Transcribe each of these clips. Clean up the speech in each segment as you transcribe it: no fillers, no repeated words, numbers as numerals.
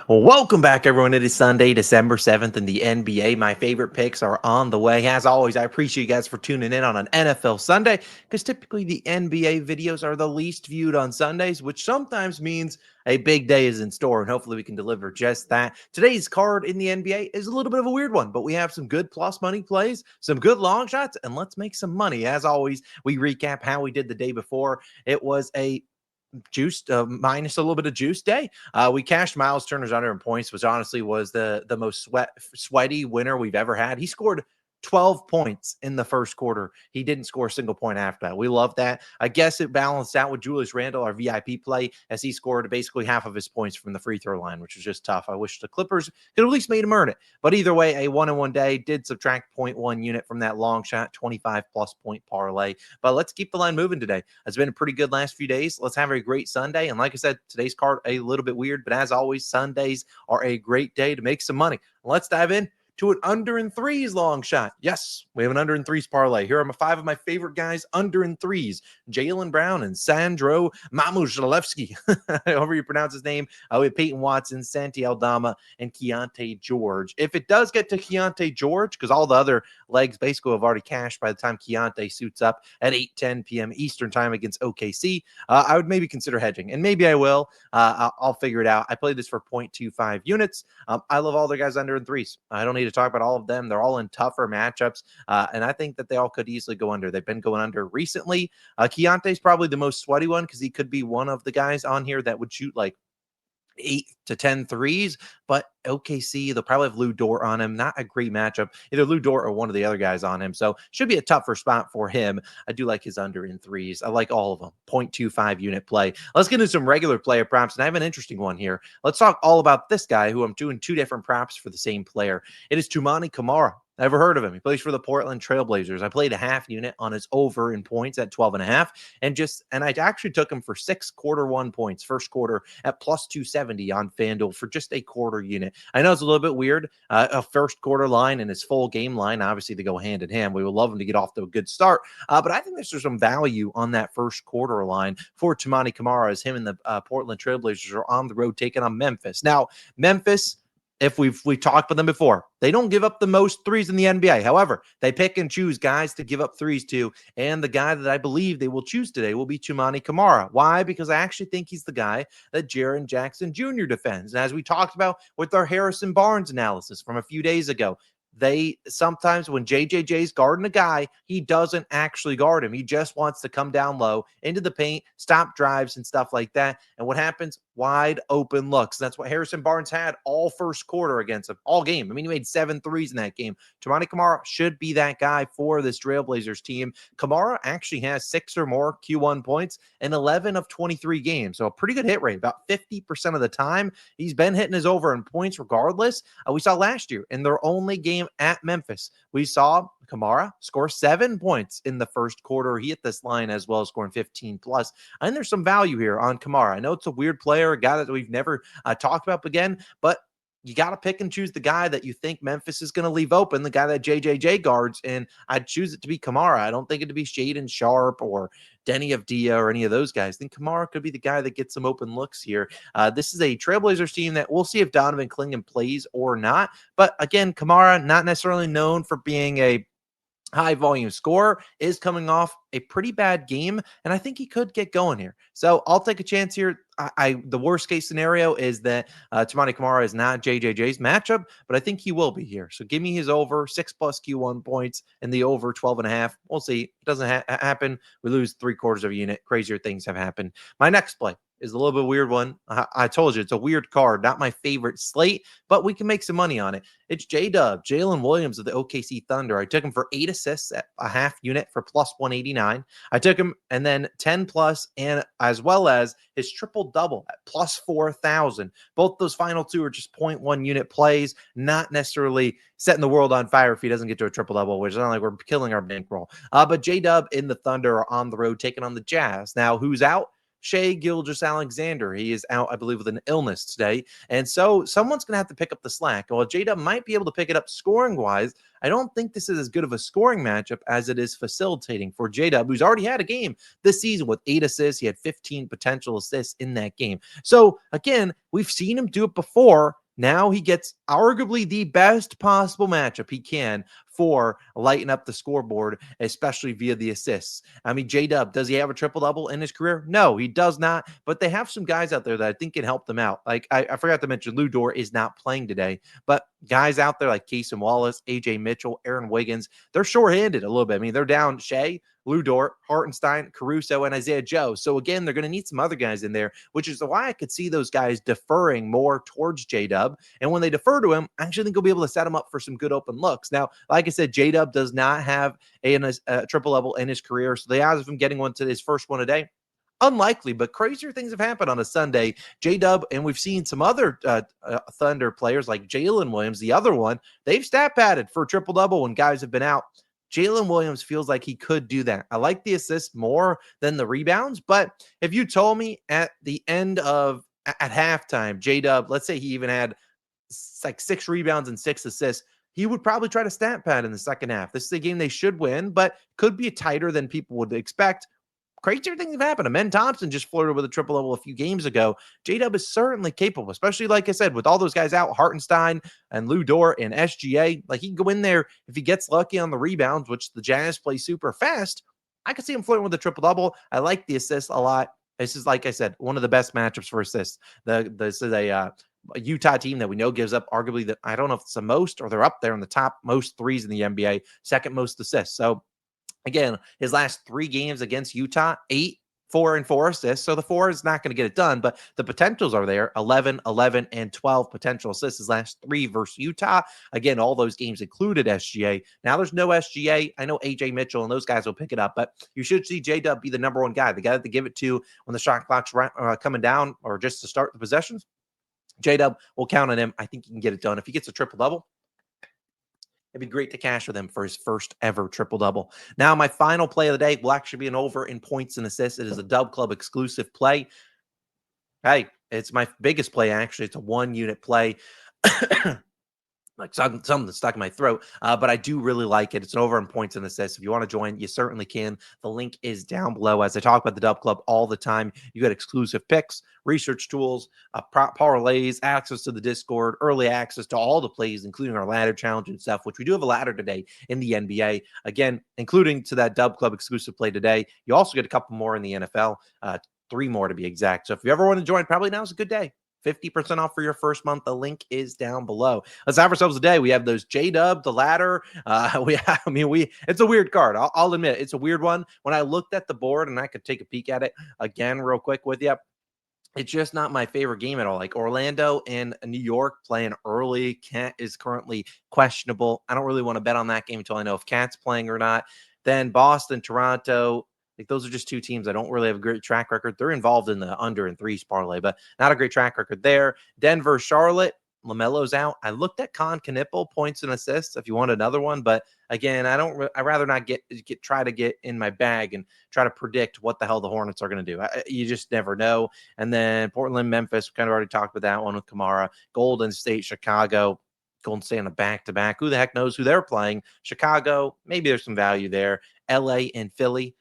Welcome back, everyone. It is Sunday, December 7th, and the NBA. My favorite picks are on the way. As always, I appreciate you guys for tuning in on an NFL Sunday because typically the NBA videos are the least viewed on Sundays, which sometimes means a big day is in store, and hopefully we can deliver just that. Today's card in the NBA is a little bit of a weird one, but we have some good plus money plays, some good long shots, and let's make some money. As always, we recap how we did the day before. It was a juiced minus a little bit of juice day. We cashed Miles Turner's under in points, which honestly was the most sweaty winner we've ever had. He scored 12 points in the first quarter. He didn't score a single point after that. We love that. I guess it balanced out with Julius Randle, our VIP play, as he scored basically half of his points from the free throw line, which was just tough. I wish the Clippers could at least made him earn it. But either way, a 1-in-1 day did subtract 0.1 unit from that long shot, 25 plus point parlay. But let's keep the line moving today. It's been a pretty good last few days. Let's have a great Sunday. And like I said, today's card a little bit weird, but as always, Sundays are a great day to make some money. Let's dive in to an under in threes long shot. Yes, we have an under in threes parlay. Here are five of my favorite guys under in threes: Jalen Brown and Sandro Mamushalevsky, however you pronounce his name. We have Peyton Watson, Santi Aldama, and Keontae George. If it does get to Keontae George, because all the other legs basically have already cashed by the time Keontae suits up at 8:10 p.m. Eastern time against OKC, I would maybe consider hedging, and maybe I will. I'll figure it out. I played this for 0.25 units. I love all the guys under in threes. I don't need to talk about all of them. They're all in tougher matchups, and I think that they all could easily go under. They've been going under recently. Keontae's probably the most sweaty one because he could be one of the guys on here that would shoot like 8 to 10 threes, but OKC, they'll probably have Lou Dort on him. Not a great matchup. Either Lou Dort or one of the other guys on him. So should be a tougher spot for him. I do like his under in threes. I like all of them. 0.25 unit play. Let's get into some regular player props, and I have an interesting one here. Let's talk all about this guy who I'm doing two different props for the same player. It is Toumani Camara. Never heard of him. He plays for the Portland Trailblazers. I played a half unit on his over in points at 12.5, and I actually took him for 6 quarter 1 points, first quarter at plus 270 on FanDuel for just a quarter unit. I know it's a little bit weird. A first quarter line and his full game line, obviously, they go hand in hand. We would love him to get off to a good start, but I think there's some value on that first quarter line for Toumani Camara as him and the Portland Trailblazers are on the road taking on Memphis. Now, Memphis, if we've talked with them before, they don't give up the most threes in the NBA. However, they pick and choose guys to give up threes to, and the guy that I believe they will choose today will be Toumani Camara. Why? Because I actually think he's the guy that Jaren Jackson Jr. defends. And as we talked about with our Harrison Barnes analysis from a few days ago, they sometimes when JJJ's guarding a guy, he doesn't actually guard him. He just wants to come down low into the paint, stop drives and stuff like that. And what happens? Wide open looks. That's what Harrison Barnes had all first quarter against him, all game. I mean, he made 7 threes in that game. Toumani Camara should be that guy for this Trailblazers team. Camara actually has 6 or more Q1 points in 11 of 23 games. So a pretty good hit rate. About 50% of the time, he's been hitting his over in points regardless. We saw last year in their only game at Memphis, we saw Camara score 7 points in the first quarter. He hit this line as well, scoring 15 plus. I think there's some value here on Camara. I know it's a weird player, a guy that we've never talked about again, but you got to pick and choose the guy that you think Memphis is going to leave open, the guy that JJJ guards, and I'd choose it to be Camara. I don't think it to be Shaedon Sharpe or Denny Avdia or any of those guys. I think Camara could be the guy that gets some open looks here. This is a Trailblazers team that we'll see if Donovan Clingan plays or not. But again, Camara, not necessarily known for being a high volume scorer, is coming off a pretty bad game, and I think he could get going here. So I'll take a chance here. The worst case scenario is that Toumani Camara is not JJJ's matchup, but I think he will be here. So give me his over 6 plus Q1 points and the over 12.5. We'll see. It doesn't happen. We lose 3/4 of a unit. Crazier things have happened. My next play is a little bit weird one. I told you it's a weird card, not my favorite slate, but we can make some money on it. It's J-Dub, Jalen Williams of the OKC Thunder. I took him for 8 assists at a half unit for plus 189. I took him and then 10 plus, and as well as his triple double at plus 4,000. Both those final two are just 0.1 unit plays, not necessarily setting the world on fire if he doesn't get to a triple double, which is not like we're killing our bankroll. But J-Dub in the Thunder are on the road taking on the Jazz. Now, who's out? Shea Gilgeous-Alexander. He is out, I believe, with an illness today. And so someone's going to have to pick up the slack. While J-Dub might be able to pick it up scoring-wise, I don't think this is as good of a scoring matchup as it is facilitating for J-Dub, who's already had a game this season with 8 assists. He had 15 potential assists in that game. So, again, we've seen him do it before. Now he gets arguably the best possible matchup he can for lighting up the scoreboard, especially via the assists. I mean, J-Dub, does he have a triple-double in his career? No, he does not, but they have some guys out there that I think can help them out. Like, I forgot to mention, Lou Dort is not playing today, but guys out there like Casey Wallace, AJ Mitchell, Aaron Wiggins, they're shorthanded a little bit. I mean, they're down Shea, Lou Dort, Hartenstein, Caruso, and Isaiah Joe. So again, they're going to need some other guys in there, which is why I could see those guys deferring more towards J-Dub. And when they defer to him, I actually think he'll be able to set him up for some good open looks. Now, like I said, J-Dub does not have a triple level in his career, so the odds of him getting one to his first one today, unlikely, but crazier things have happened on a Sunday. J-Dub, and we've seen some other Thunder players like Jalen Williams, the other one, they've stat padded for triple-double when guys have been out. Jalen Williams feels like he could do that. I like the assists more than the rebounds, but if you told me at halftime, J-Dub, let's say he even had like 6 rebounds and 6 assists, he would probably try to stat pad in the second half. This is a game they should win, but could be tighter than people would expect. Crazier things have happened. Amen Thompson just flirted with a triple level a few games ago. J-Dub is certainly capable, especially, like I said, with all those guys out, Hartenstein and Lou Dort and SGA. Like, he can go in there if he gets lucky on the rebounds, which the Jazz play super fast. I could see him flirting with a triple double. I like the assists a lot. This is, like I said, one of the best matchups for assists. This is a Utah team that we know gives up arguably I don't know if it's the most or they're up there in the top most threes in the NBA, second most assists. So again, his last 3 games against Utah, 8, 4, and 4 assists. So the 4 is not going to get it done, but the potentials are there. 11, 11, and 12 potential assists his last 3 versus Utah. Again, all those games included SGA. Now there's no SGA. I know AJ Mitchell and those guys will pick it up, but you should see J-Dub be the number 1 guy, the guy to give it to when the shot clock's coming down or just to start the possessions. J-Dub will count on him. I think he can get it done. If he gets a triple-double, it'd be great to cash with him for his first ever triple-double. Now, my final play of the day will actually be an over in points and assists. It is a Dub Club exclusive play. Hey, it's my biggest play, actually. It's a 1-unit play. Like something stuck in my throat, but I do really like it. It's an over in points and assists. If you want to join, you certainly can. The link is down below. As I talk about the Dub Club all the time, you get exclusive picks, research tools, parlays, access to the Discord, early access to all the plays, including our ladder challenge and stuff, which we do have a ladder today in the NBA. Again, including to that Dub Club exclusive play today. You also get a couple more in the NFL, 3 more to be exact. So if you ever want to join, probably now's a good day. 50% off for your first month. The link is down below. Let's have ourselves a day. We have those J-Dub, the ladder. It's a weird card. I'll admit it's a weird one. When I looked at the board, and I could take a peek at it again real quick with you, it's just not my favorite game at all. Like Orlando and New York playing early. Cat is currently questionable. I don't really want to bet on that game until I know if Cat's playing or not. Then Boston, Toronto. Like, those are just 2 teams I don't really have a great track record. They're involved in the under and 3s parlay, but not a great track record there. Denver, Charlotte, LaMelo's out. I looked at Con Knipple points and assists if you want another one, but again, I'd rather not try to get in my bag and try to predict what the hell the Hornets are going to do. You just never know. And then Portland, Memphis, we kind of already talked about that one with Camara. Golden State, Chicago. Golden State on a back-to-back. Who the heck knows who they're playing? Chicago, maybe there's some value there. LA and Philly.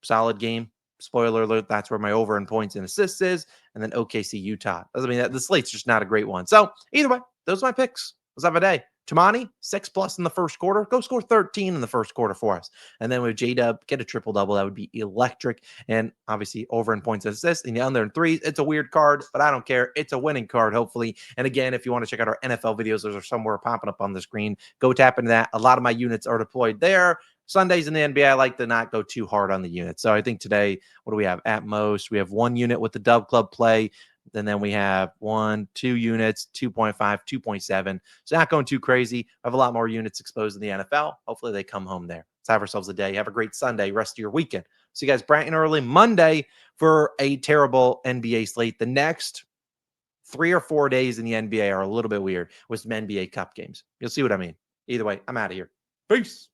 Solid game. Spoiler alert, that's where my over in points and assists is. And then OKC, Utah. I mean, the slate's just not a great one. So either way, those are my picks. Let's have a day. Toumani, 6+ in the first quarter. Go score 13 in the first quarter for us. And then with J-Dub, get a triple-double. That would be electric. And obviously over in points and assists. And the under in 3s, it's a weird card, but I don't care. It's a winning card, hopefully. And again, if you want to check out our NFL videos, those are somewhere popping up on the screen. Go tap into that. A lot of my units are deployed there. Sundays in the NBA, I like to not go too hard on the units. So I think today, what do we have? At most, we have 1 unit with the Dub Club play. And then we have 1, 2 units, 2.5, 2.7. So not going too crazy. I have a lot more units exposed in the NFL. Hopefully they come home there. Let's have ourselves a day. Have a great Sunday, rest of your weekend. See you guys bright and early Monday for a terrible NBA slate. The next 3 or 4 days in the NBA are a little bit weird with some NBA Cup games. You'll see what I mean. Either way, I'm out of here. Peace.